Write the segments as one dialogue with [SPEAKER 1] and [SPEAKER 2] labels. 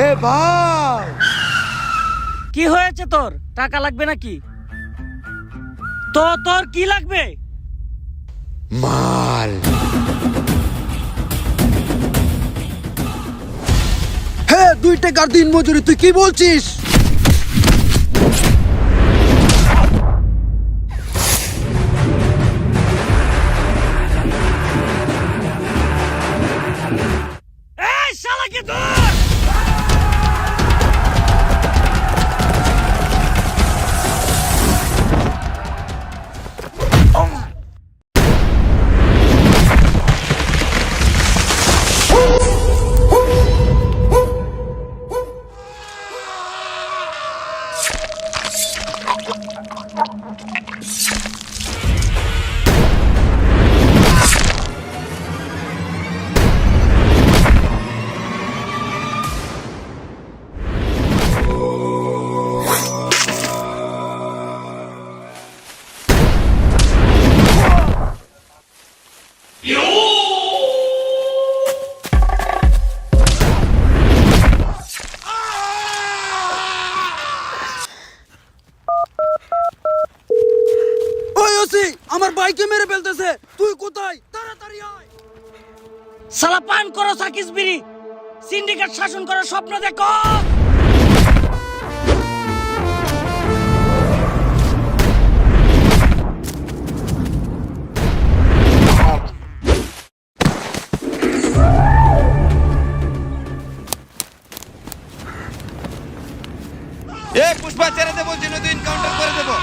[SPEAKER 1] এ ভাই,
[SPEAKER 2] কি হয়েছে তোর? টাকা লাগবে নাকি? তোর কি লাগবে?
[SPEAKER 1] মাল। হ্যাঁ, 2 টাকার দিন মজুরি। তুই কি বলছিস?
[SPEAKER 2] এই শালাকে ধর!
[SPEAKER 1] ওই ওসি, আমার ভাইকে মেরে ফেলতেছে। তুই কোথায়? তাড়াতাড়ি আয়।
[SPEAKER 2] শালা পান করো সাকিস বিড়ি, সিন্ডিকেট শাসন করার স্বপ্ন দেখো।
[SPEAKER 3] এ পুষ্পা, ছেড়ে দেবো, নদী এনকাউন্টার করে দেবো।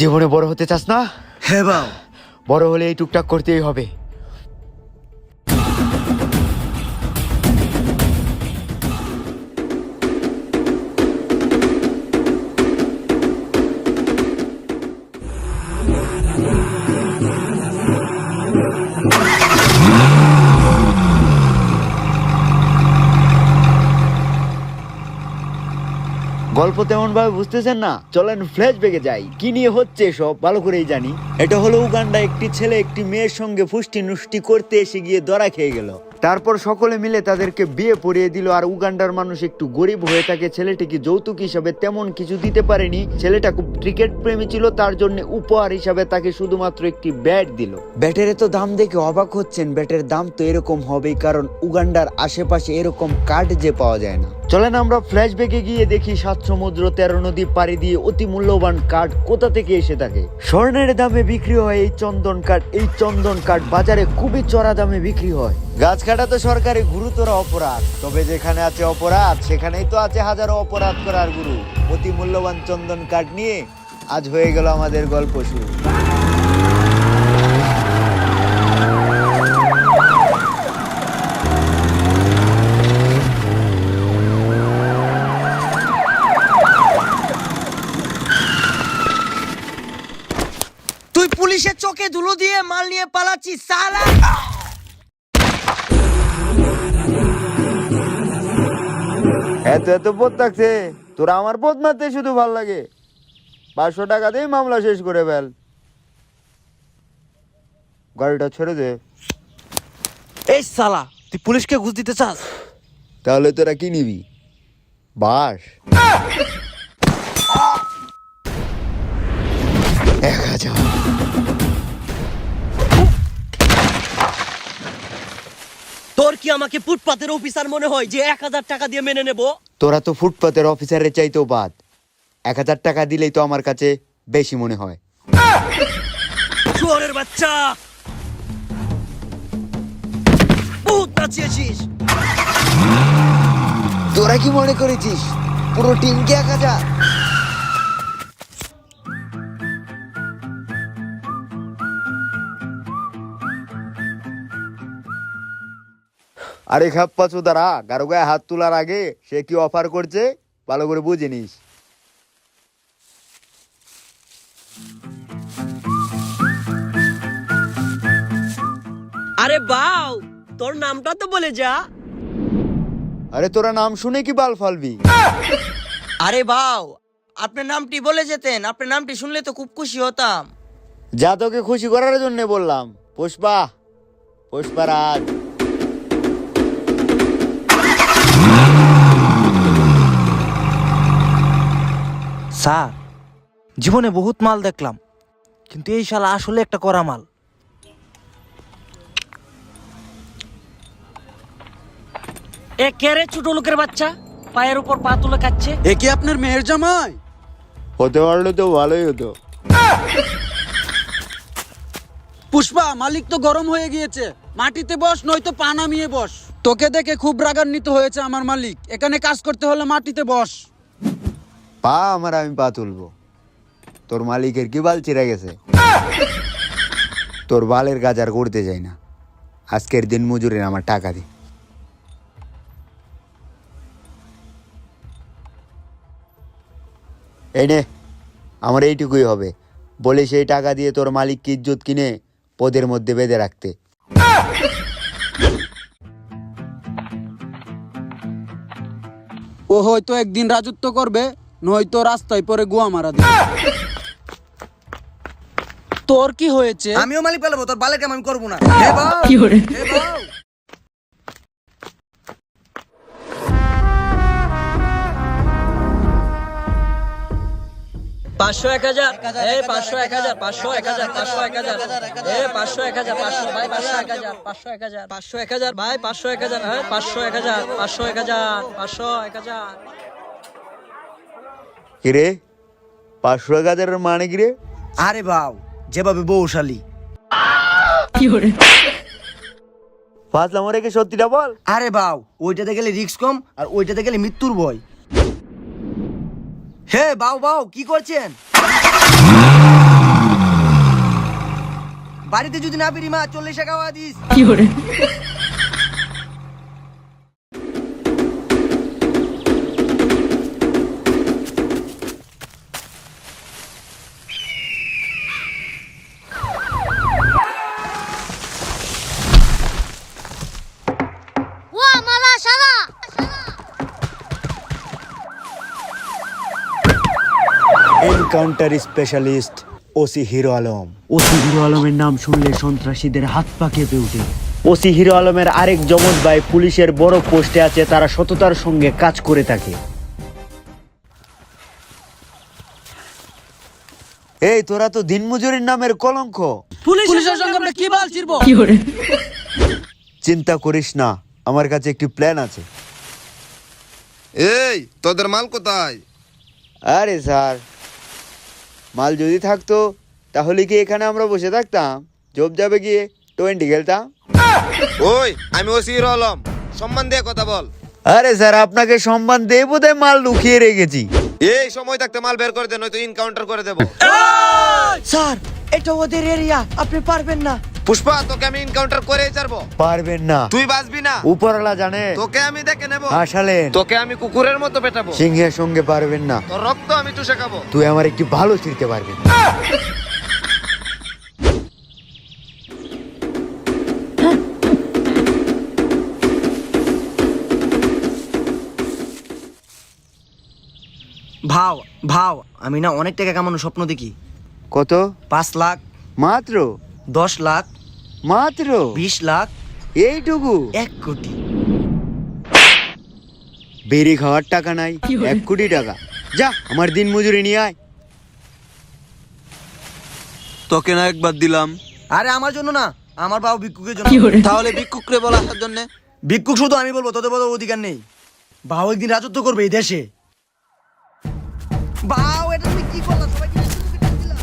[SPEAKER 1] জীবনে বড় হতে চাস না?
[SPEAKER 4] হ্যাঁ বাউ,
[SPEAKER 1] বড় হলে এই টুকটাক করতেই হবে। গল্প তেমন ভাবে বুঝতেছেন না? চলেন ফ্ল্যাশব্যাকে যাই। কি নিয়ে হচ্ছে সব ভালো করেই জানি। এটা হলো উগান্ডা। একটি ছেলে একটি মেয়ের সঙ্গে ফুষ্টি নুষ্টি করতে এসে গিয়ে ধরা খেয়ে গেল। তারপর সকলে মিলে তাদেরকে বিয়ে পড়িয়ে দিল। আর উগান্ডার মানুষ একটু গরিব হয়ে থাকে। ছেলেটিকে যৌতুক হিসাবে তেমন কিছু দিতে পারেনি। ছেলেটা খুব ক্রিকেট প্রেমী ছিল, তার জন্য উপহার হিসাবে তাকে শুধুমাত্র একটি ব্যাট দিল। ব্যাটের তো দাম দেখে অবাক হচ্ছেন। ব্যাটের দাম তো এরকম হবেই, কারণ উগান্ডার আশেপাশে এরকম কার্ড যে পাওয়া যায় না। চলেন আমরা ফ্ল্যাশব্যাকে গিয়ে দেখি 7 সমুদ্র 13 নদী পাড়ি দিয়ে অতি মূল্যবান কাঠ কোথা থেকে এসে থাকে। স্বর্ণের দামে বিক্রি হয় এই চন্দন কাঠ। এই চন্দন কাঠ বাজারে খুবই চড়া দামে বিক্রি হয়। গাছ কাটা তো সরকারি গুরুতর অপরাধ, তবে যেখানে আছে অপরাধ সেখানেই তো আছে হাজারো অপরাধ করার গুরু। অতি মূল্যবান চন্দন কাঠ নিয়ে আজ হয়ে গেল আমাদের গল্প শুরু।
[SPEAKER 2] তুই পুলিশের চোখে ধুলো দিয়ে মাল নিয়ে পালাচ্ছিস শালা।
[SPEAKER 1] এত এত পথ থাকছে তোরা আমার পথ মারতে শুধু ভাল লাগে। 500 টাকা দিয়ে মামলা শেষ করে ফেল। গাড়িটা ছেড়ে দে।
[SPEAKER 2] এই শালা, তুই পুলিশকে ঘুষ দিতে চাস?
[SPEAKER 1] তাহলে তোরা কি নিবি? বাস 1000।
[SPEAKER 2] তোর কি আমাকে ফুটপাতের অফিসার মনে হয় যে 1000 টাকা দিয়ে মেনে নেব?
[SPEAKER 1] তোরা তো ফুটপাতের অফিসারের চাইতেও বাদ। 1000 টাকা দিলেই তো আমার কাছে বেশি মনে হয়।
[SPEAKER 2] শুয়োরের বাচ্চা, বহুত নাচিয়েছিস।
[SPEAKER 1] তোরা কি মনে করেছিস পুরো টিমকে 1000। আরে খাপ্পা চোদারা, কারো গায়ে হাত তোলার আগে সে কি অফার করছে ভালো করে বুঝে নিস।
[SPEAKER 2] আরে বাউ, তোর নামটা তো বলে যা।
[SPEAKER 1] আরে তোরা নাম শুনে কি বাল ফালবি?
[SPEAKER 4] আরে বাউ, আপনার নামটি বলে যেতেন, আপনার নামটি শুনলে তো খুব খুশি হতাম।
[SPEAKER 1] যা তোকে খুশি করার জন্য বললাম। পুষ্পা, পুষ্পারাজ।
[SPEAKER 5] স্যার, জীবনে বহুত মাল দেখলাম, কিন্তু এই শালা আসলে একটা করা মাল।
[SPEAKER 2] এ কে রে ছোট লোকের বাচ্চা, পায়ের উপর পা তুলে কাচ্ছে?
[SPEAKER 6] এ কি আপনার মেয়ের জামাই?
[SPEAKER 1] হতে পারলে তো ভালোই হতো।
[SPEAKER 6] পুষ্পা, মালিক তো গরম হয়ে গিয়েছে, মাটিতে বস নয়তো পা নামিয়ে বস। তোকে দেখে খুব রাগান্বিত হয়েছে আমার মালিক, এখানে কাজ করতে হলে মাটিতে বস।
[SPEAKER 1] পা আমার, আমি পা তুলবো? তোর মালিকের কি বাল চিরা গেছে? তোর বালের কাজ আর করতে যাই না। আজকের দিন মজুরির আমার টাকা দি। এই নে, আমার এইটুকুই হবে। বলে সেই টাকা দিয়ে তোর মালিককে ইজ্জত কিনে পদের মধ্যে বেঁধে রাখতে।
[SPEAKER 6] ও হয়তো একদিন রাজত্ব করবে, নয়তো রাস্তায় পরে গোয়া মারা দিবে। তোর কি হয়েছে?
[SPEAKER 4] আমিও মালিক পেলাবো, তোর বালের কাম আমি করবো না। হে বাউ, হে বাউ। 500 1000, এই 500 1000, 500 1000, 500 1000, এই 500 1000, 500 ভাই, 500 1000, 500 1000, 500 1000 ভাই, 500 1000, হ্যাঁ 500 1000, 500 1000, 500 1000।
[SPEAKER 1] কিরে 500,000 মানে কিরে?
[SPEAKER 4] আরে বাউ, যেভাবে বউশালী।
[SPEAKER 1] ফাজলামো রেখে সত্যিটা বল।
[SPEAKER 4] আরে বাউ, ওইটাতে গেলে রিস্ক কম আর ওইটাতে গেলে মৃত্যুর ভয়। হে বাউ বাউ, কি করছেন? বাড়িতে যদি না পেরি মা 40 টাকা খাওয়া this.
[SPEAKER 1] Encounter specialist OC hero Alam. OC hero আলমের নাম শুনলে সন্ত্রাসীদের হাত পা কেঁপে ওঠে। ওসি হিরো আলমের আরেক জমজ ভাই পুলিশের বড় পোস্টে আছে, তারা সততার সঙ্গে কাজ করে থাকে। এই তোরা তো দিনমজুরির নামের কলঙ্ক।
[SPEAKER 6] পুলিশের সঙ্গে আমরা কি বাল ছিড়বো?
[SPEAKER 1] চিন্তা করিস না, আমার কাছে একটি প্ল্যান আছে।
[SPEAKER 3] এই তোদের মাল কোথায়?
[SPEAKER 1] আরে স্যার, মাল যদি থাকতো তাহলে কি এখানে আমরা বসে থাকতাম? জব যাবে গিয়ে 20 খেলতাম।
[SPEAKER 3] ওই আমি ওসির আলম, সম্মান দিয়ে কথা বল।
[SPEAKER 1] আরে স্যার, আপনাকে সম্মান দিয়ে বোধহয় মাল লুকিয়ে রেখেছি।
[SPEAKER 3] এই সময় থাকতে মাল বের করে দে, নয়তো ইনকাউন্টার করে দেব।
[SPEAKER 4] স্যার, এটা ওদের এরিয়া, আপনি পারবেন না।
[SPEAKER 3] পুষ্পা, তোকে আমি ইনকাউন্টার করেই ছাড়বো।
[SPEAKER 1] পারবেন না,
[SPEAKER 3] তুই বাঁচবি না।
[SPEAKER 1] উপরওয়ালা জানে।
[SPEAKER 3] তোকে আমি দেখে নেব।
[SPEAKER 1] আসলেন
[SPEAKER 3] তোকে আমি কুকুরের মতো পেটাবো।
[SPEAKER 1] সিংহের সঙ্গে পারবেন না।
[SPEAKER 3] তোর রক্ত আমি চুষে খাবো।
[SPEAKER 1] তুই আমার একটু ভালো ছিড়তে পারবি।
[SPEAKER 4] ভাও ভাও, আমি না অনেক টাকা কামানোর স্বপ্ন দেখি।
[SPEAKER 1] কত?
[SPEAKER 4] 5 লাখ,
[SPEAKER 1] মাত্র?
[SPEAKER 4] 10 লাখ,
[SPEAKER 1] মাত্র
[SPEAKER 4] 20 লাখ,
[SPEAKER 1] এইটুকু?
[SPEAKER 4] 1 কোটি।
[SPEAKER 1] বেরি খাওয়ার টাকা নাই, 1 কোটি টাকা? যা আমার দিন মজুরি নিয়ে আয়।
[SPEAKER 7] তোকে না একবার দিলাম,
[SPEAKER 4] আরে আমার জন্য না, আমার বাবু ভিক্ষুকের জন্য।
[SPEAKER 7] তাহলে ভিক্ষুকরে বলা আসার জন্য?
[SPEAKER 4] ভিক্ষুক শুধু আমি বলবো, তোদের বলার অধিকার নেই। বাবু একদিন রাজত্ব করবে এই দেশে। বাবু, এটা তুমি কি করলা? সবাইকে ভিক্ষুককে ডাক দিলা।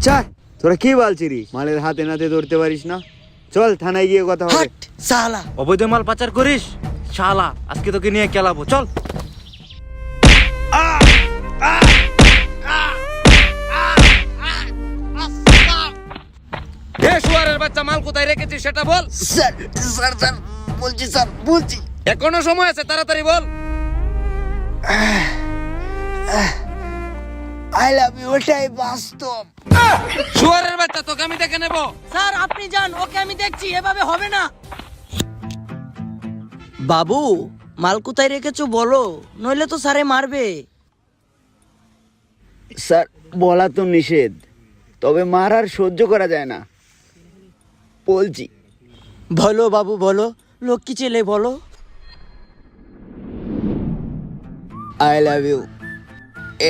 [SPEAKER 1] চার তোরা কি বালছিরি মালের হাতে নাতে ধরতে পারিস না? চল থানায় গিয়ে কথা হবে।
[SPEAKER 2] হাট সালা।
[SPEAKER 5] অবৈধ মাল পাচার করিস শালা, আজকে তোকে নিয়ে খেলাবো, চল।
[SPEAKER 3] এ শুয়ারের বাচ্চা, মাল কোথায় রেখেছিস সেটা বল।
[SPEAKER 2] স্যার স্যার স্যার বলছি স্যার বলছি।
[SPEAKER 3] এখনো সময় আছে, তাড়াতাড়ি বল।
[SPEAKER 2] আই লাভ ইউ, ওটাই বাস্তব।
[SPEAKER 3] শুয়ারের বাচ্চা, তোকে আমি দেখে নেব।
[SPEAKER 2] স্যার আপনি যান, ওকে আমি দেখছি, এভাবে হবে না।
[SPEAKER 4] বাবু মাল কোথায় রেখেছো বলো, নইলে তো স্যারে মারবে।
[SPEAKER 1] স্যার বলা তো নিষেধ, তবে মার আর সহ্য করা যায় না, বলছি।
[SPEAKER 4] বলো বাবু বলো, লক্ষ্মী ছেলে বলো।
[SPEAKER 1] আই লাভ ইউ,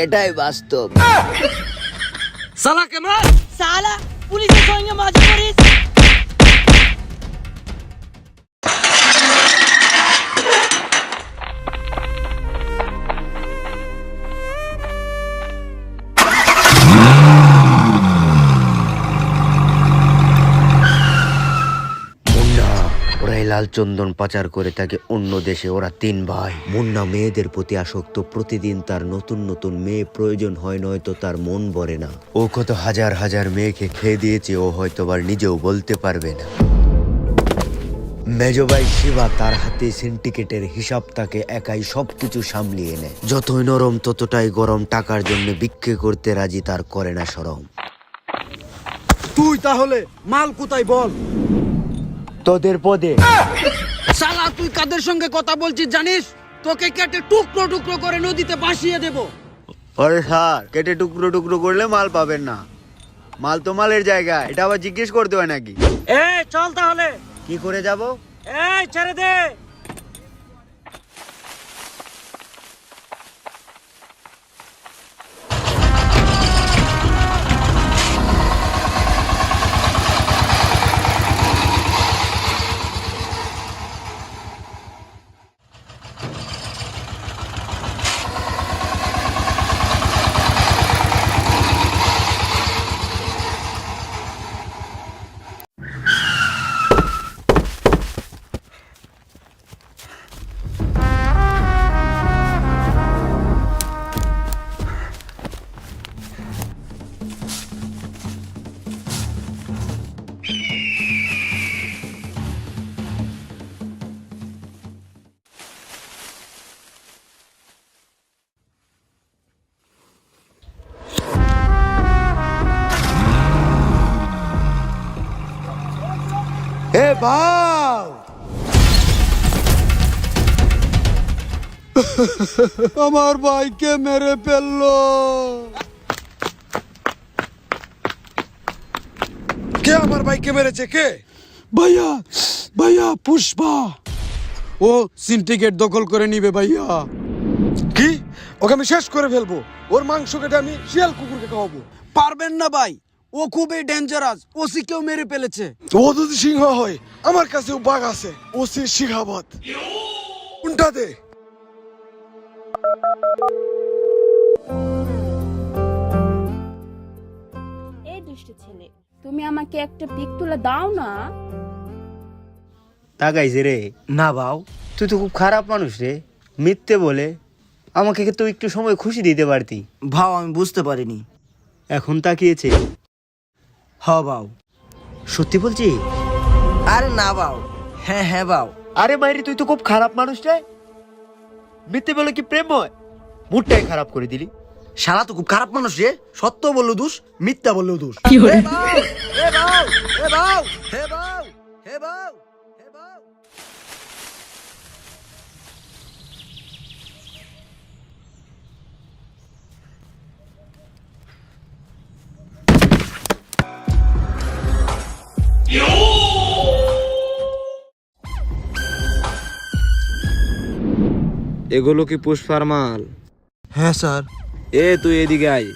[SPEAKER 1] এটাই বাস্তব।
[SPEAKER 3] সালাকে মার।
[SPEAKER 2] সালা পুলিশের সঙ্গে মাঝে করিস।
[SPEAKER 1] মুন্না ওরাই লাল চন্দন পাচার করে থাকে অন্য দেশে। ওরা 3 ভাই। মুন্না মেয়েদের প্রতি আসক্ত, প্রতিদিন তার নতুন নতুন মেয়ে প্রয়োজন হয়, নয়তো তার মন ভরে না। ও কত হাজার হাজার মেয়েকে খেয়ে দিয়েছে, ও হয়তো আবার নিজেও বলতে পারবে না। মেজো ভাই শিবা তার হাতে সিন্ডিকেটের হিসাব, তাকে একাই সবকিছু সামলিয়ে নেয়। যতই নরম ততটাই গরম, টাকার জন্য বিক্রি করতে রাজি, তার করে না শরম।
[SPEAKER 6] তুই তাহলে মাল কোথায় বল?
[SPEAKER 1] তোদের পদে।
[SPEAKER 6] শালা তুই কাদের সঙ্গে কথা বলছিস জানিস? তোকে কেটে টুকরো টুকরো করে নদীতে ভাসিয়ে দেব।
[SPEAKER 1] আরে স্যার, কেটে টুকরো টুকরো করলে মাল পাবেন না। মাল তো মালের জায়গা, এটা আবার জিজ্ঞেস করতে হয় নাকি?
[SPEAKER 2] এই চল তাহলে।
[SPEAKER 1] কি করে যাব?
[SPEAKER 2] এই ছেড়ে দে।
[SPEAKER 1] এ ভাই,
[SPEAKER 6] আমার ভাইকে মেরে ফেললো।
[SPEAKER 3] কে আমার ভাইকে মেরেছে? কে?
[SPEAKER 6] ভাইয়া ভাইয়া পুষ্পা, ও সিন্ডিকেট দখল করে নিবে ভাইয়া।
[SPEAKER 3] কি? ওকে আমি শেষ করে ফেলবো। ওর মাংস কেটে আমি শিয়াল কুকুরকে খাওয়াবো।
[SPEAKER 6] পারবেন না ভাই, ও খুবই ডেঞ্জারাস, ওসি কেউ মেরে ফেলেছে।
[SPEAKER 3] ও যদি সিংহ হয়, আমার কাছেও বাঘ আছে। ওসির শিখাবাদ কোনটা দে?
[SPEAKER 8] এই দুষ্টু ছেলে, তুমি আমাকে একটা পিক তুলে দাও না।
[SPEAKER 1] তাকাইছে রে।
[SPEAKER 5] না বাউ,
[SPEAKER 1] তুই তো খুব খারাপ মানুষ রে, মিথ্যে বলে। আমাকে তো একটু সময় খুশি দিতে পারতি।
[SPEAKER 5] ভাও আমি বুঝতে পারিনি।
[SPEAKER 1] এখন তাকিয়েছে।
[SPEAKER 5] হ বাউ।
[SPEAKER 1] সত্যি বলছি?
[SPEAKER 5] আরে না বাউ, হ্যাঁ হ্যাঁ বাউ।
[SPEAKER 1] আরে মাইরি, তুই তো খুব খারাপ মানুষ রে। মিথ্যে বলে কি প্রেম হয়? মুডটাই খারাপ করে দিলি।
[SPEAKER 5] শালা তো খুব খারাপ মানুষ রে, সত্য বললো দোষ, মিথ্যা বললেও দোষ।
[SPEAKER 3] এগুলো কি পুষ্পার মাল?
[SPEAKER 5] হ্যাঁ স্যার।
[SPEAKER 3] এ তুই এদিকে আয়।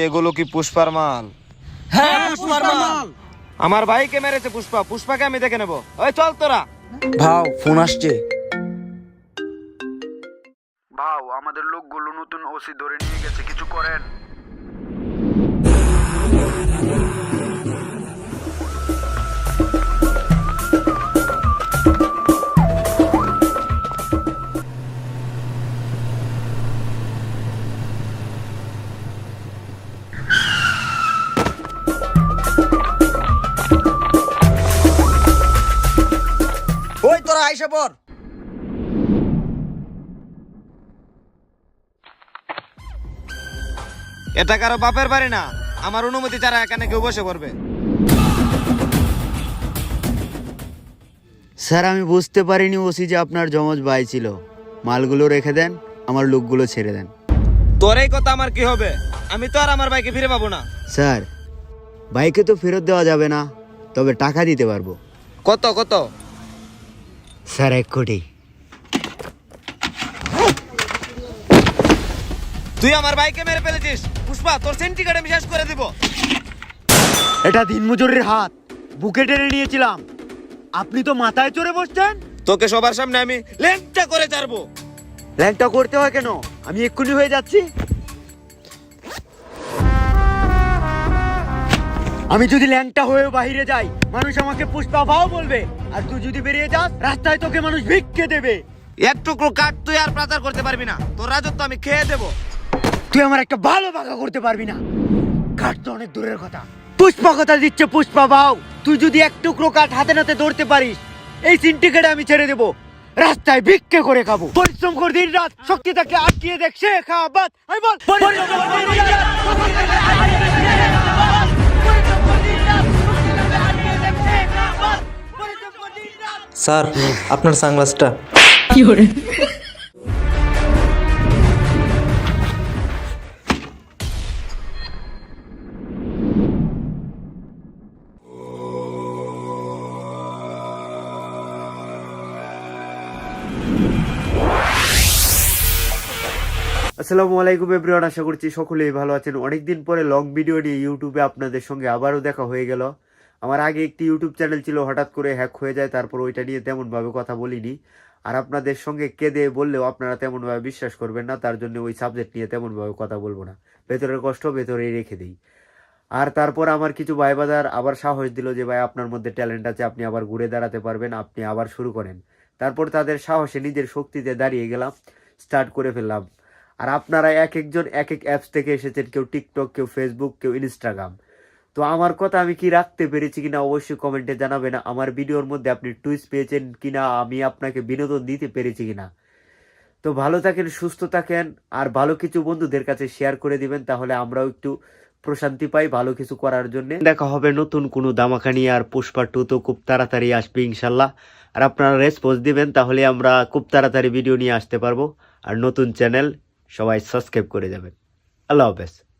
[SPEAKER 3] এগুলো কি পুষ্পার মাল?
[SPEAKER 4] হ্যাঁ পুষ্পার মাল।
[SPEAKER 5] আমার ভাইকে মেরেছে পুষ্পা, পুষ্পাকে আমি দেখে নেবো। ওই চল তোরা।
[SPEAKER 6] ভাও ফোন আসছে।
[SPEAKER 3] ভাও আমাদের লোকগুলো নতুন ওসি ধরে নিয়ে গেছে, কিছু করেন।
[SPEAKER 2] ওই তোরা আইসা পর।
[SPEAKER 5] এটা কারো বাপের বাড়ি না, আমার অনুমতি ছাড়া এখানে কেউ বসে পড়বে।
[SPEAKER 1] স্যার আমি বুঝতে পারিনি ওসি যে আপনার জমজ ভাই ছিল। মালগুলো রেখে দেন, আমার লোকগুলো ছেড়ে দেন।
[SPEAKER 5] তোর এই কথা আমার কি হবে? আমি তো আর আমার ভাইকে ফিরে পাবো না।
[SPEAKER 1] স্যার বাইকে তো ফেরত দেওয়া যাবে না, তবে টাকা দিতে পারবো।
[SPEAKER 5] কত কত?
[SPEAKER 1] স্যার 1 কোটি।
[SPEAKER 5] তুই আমার ভাইকে মেরে ফেলেছিস পুষ্পা, তোর সিন্ডিকেট আমি শেষ করে দিব।
[SPEAKER 1] এটা দিনমজুরের হাত, বুকে টেনে নিয়েছিলাম, আপনি তো মাথায় চড়ে বসছেন।
[SPEAKER 5] তোকে সবার সামনে আমি ল্যাংটা করে ছাড়বো।
[SPEAKER 1] ল্যাংটা করতে হয় কেন? আমি এক্ষুনি হয়ে যাচ্ছি। আমি যদি ল্যাংটা হয়ে বাইরে যাই, মানুষ আমাকে পুষ্পা ভাও বলবে, আর তুই যদি বেরিয়ে যাস রাস্তায় তোকে মানুষ ভিক্ষে দেবে।
[SPEAKER 5] এক টুকরো কাঠ তুই আর পাচার করতে পারবি না, তোর রাজত্ব আমি খেয়ে দেবো।
[SPEAKER 1] তুই আমার একটা ভালো বাঁকা করতে পারবি না, কাঠ তো অনেক দূরের কথা। পুষ্পা কথা দিচ্ছে পুষ্পা ভাও, তুই যদি এক টুকরো কাঠ হাতে নাতে ধরতে পারিস, এই সিন্ডিকেট আমি ছেড়ে দেবো, রাস্তায় ভিক্ষে করে খাবো। পরিশ্রম কর দিন রাত, শক্তি তাকে আটকিয়ে দেখ সে খাবাত। আমি বল পরিশ্রম কর দিন রাত, শক্তি তাকে আটকিয়ে দেখ সে খাবাত। পরিশ্রম কর দিন রাত, শক্তি তাকে আটকিয়ে দেখ সে খাবাত। পরিশ্রম কর দিন রাত।
[SPEAKER 5] স্যার আপনার সানগ্লাসটা।
[SPEAKER 1] আসসালামু আলাইকুম এভরিওয়ান, আশা করছি সকলেই ভালো আছেন। অনেকদিন পরে লং ভিডিও নিয়ে ইউটিউবে আপনাদের সঙ্গে আবারও দেখা হয়ে গেল। আমার আগে একটি ইউটিউব চ্যানেল ছিল, হঠাৎ করে হ্যাক হয়ে যায়, তারপর ওইটা নিয়ে তেমনভাবে কথা বলিনি। আর আপনাদের সঙ্গে কেঁদে বললেও আপনারা তেমনভাবে বিশ্বাস করবেন না, তার জন্য ওই সাবজেক্ট নিয়ে তেমনভাবে কথা বলবো না। ভেতরের কষ্ট ভেতরেই রেখে দিই। আর তারপর আমার কিছু ভাই বাজার আবার সাহস দিল যে ভাই আপনার মধ্যে ট্যালেন্ট আছে, আপনি আবার ঘুরে দাঁড়াতে পারবেন, আপনি আবার শুরু করেন। তারপর তাদের সাহসে নিজের শক্তিতে দাঁড়িয়ে গেলাম, স্টার্ট করে ফেললাম। আর আপনারা এক একজন এক এক অ্যাপস থেকে এসেছেন, কেউ টিকটক, কেউ ফেসবুক, কেউ ইনস্টাগ্রাম। তো আমার কথা আমি কি রাখতে পেরেছি কিনা অবশ্যই কমেন্টে জানাবেন। আমার ভিডিওর মধ্যে আপনি টুইস্ট পেয়েছেন কিনা, আমি আপনাকে বিনোদন দিতে পেরেছি কিনা। তো ভালো থাকেন, সুস্থ থাকেন, আর ভালো কিছু বন্ধুদের কাছে শেয়ার করে দিবেন, তাহলে আমরাও একটু প্রশান্তি পাই ভালো কিছু করার জন্য। দেখা হবে নতুন কোনো দামাকা নিয়ে, আর পুষ্পা 2 তো খুব তাড়াতাড়ি আসবে ইনশাল্লাহ। আর আপনারা রেসপন্স দিবেন, তাহলে আমরা খুব তাড়াতাড়ি ভিডিও নিয়ে আসতে পারবো। আর নতুন চ্যানেল সবাই সাবস্ক্রাইব করে যাবেন। আল্লাহ হাফেজ।